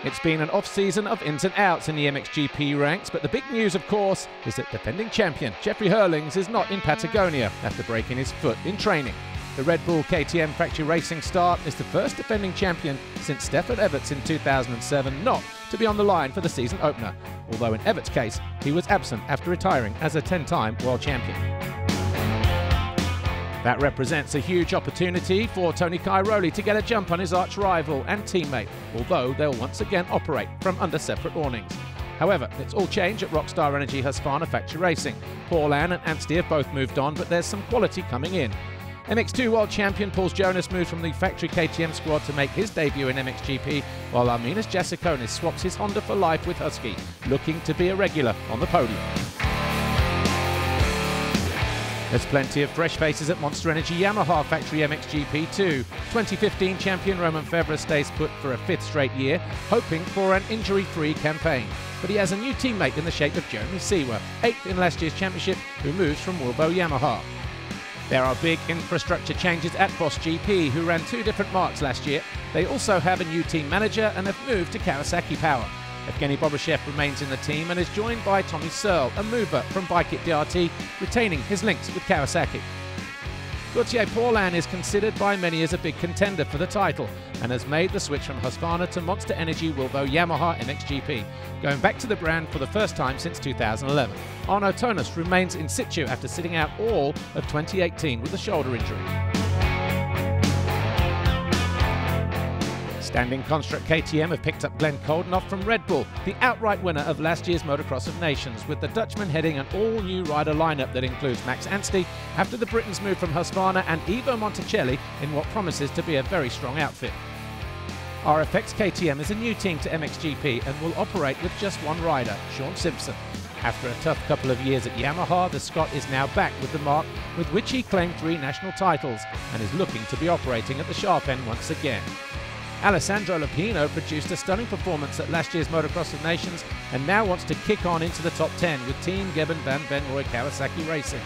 It's been an off-season of ins and outs in the MXGP ranks, but the big news, of course, is that defending champion Jeffrey Herlings is not in Patagonia after breaking his foot in training. The Red Bull KTM Factory Racing star is the first defending champion since Stefan Everts in 2007 not to be on the line for the season opener, although in Everts' case, he was absent after retiring as a 10-time world champion. That represents a huge opportunity for Tony Cairoli to get a jump on his arch-rival and teammate, although they'll once again operate from under separate awnings. However, it's all change at Rockstar Energy Husqvarna Factory Racing. Paul Ann and Anstey have both moved on, but there's some quality coming in. MX2 world champion Paul Jonas moved from the factory KTM squad to make his debut in MXGP, while Arminas Jasikonis swaps his Honda for life with Husky, looking to be a regular on the podium. There's plenty of fresh faces at Monster Energy Yamaha Factory MXGP too. 2015 champion Roman Febvre stays put for a 5th straight year, hoping for an injury-free campaign. But he has a new teammate in the shape of Jeremy Seewer, 8th in last year's championship, who moves from Wilbo Yamaha. There are big infrastructure changes at Boss GP, who ran 2 different marks last year. They also have a new team manager and have moved to Kawasaki Power. Evgeny Bobashev remains in the team and is joined by Tommy Searle, a mover from Bike It DRT, retaining his links with Kawasaki. Gauthier Paulin is considered by many as a big contender for the title and has made the switch from Husqvarna to Monster Energy Wilbo Yamaha MXGP, going back to the brand for the first time since 2011. Arno Tonus remains in situ after sitting out all of 2018 with a shoulder injury. Standing construct KTM have picked up Glenn Koldenoff from Red Bull, the outright winner of last year's Motocross of Nations, with the Dutchman heading an all-new rider lineup that includes Max Anstey after the Britons moved from Husqvarna and Ivo Monticelli in what promises to be a very strong outfit. RFX KTM is a new team to MXGP and will operate with just one rider, Sean Simpson. After a tough couple of years at Yamaha, the Scot is now back with the mark with which he claimed 3 national titles and is looking to be operating at the sharp end once again. Alessandro Lupino produced a stunning performance at last year's Motocross of Nations and now wants to kick on into the top 10 with Team Geben van Benroy Kawasaki Racing.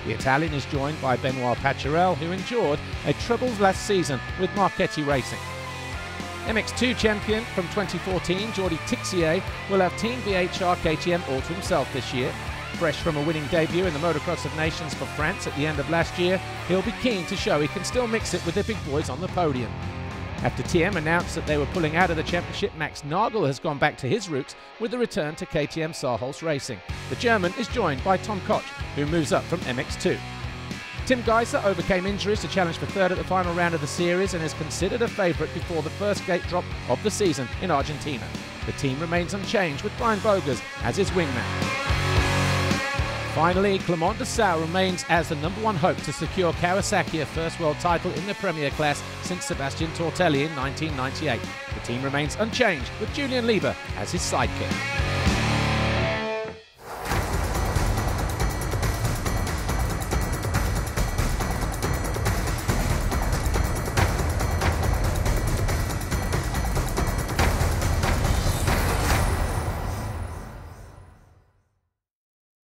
The Italian is joined by Benoit Paturel, who endured a troubled last season with Marchetti Racing. MX2 champion from 2014, Jordi Tixier, will have Team VHR KTM all to himself this year. Fresh from a winning debut in the Motocross of Nations for France at the end of last year, he'll be keen to show he can still mix it with the big boys on the podium. After TM announced that they were pulling out of the championship, Max Nagel has gone back to his roots with the return to KTM Saarholz Racing. The German is joined by Tom Koch, who moves up from MX2. Tim Geiser overcame injuries to challenge for 3rd at the final round of the series and is considered a favourite before the first gate drop of the season in Argentina. The team remains unchanged with Brian Bogers as his wingman. Finally, Clement Dessau remains as the #1 hope to secure Kawasaki a first world title in the Premier class since Sebastian Tortelli in 1998. The team remains unchanged with Julian Lieber as his sidekick.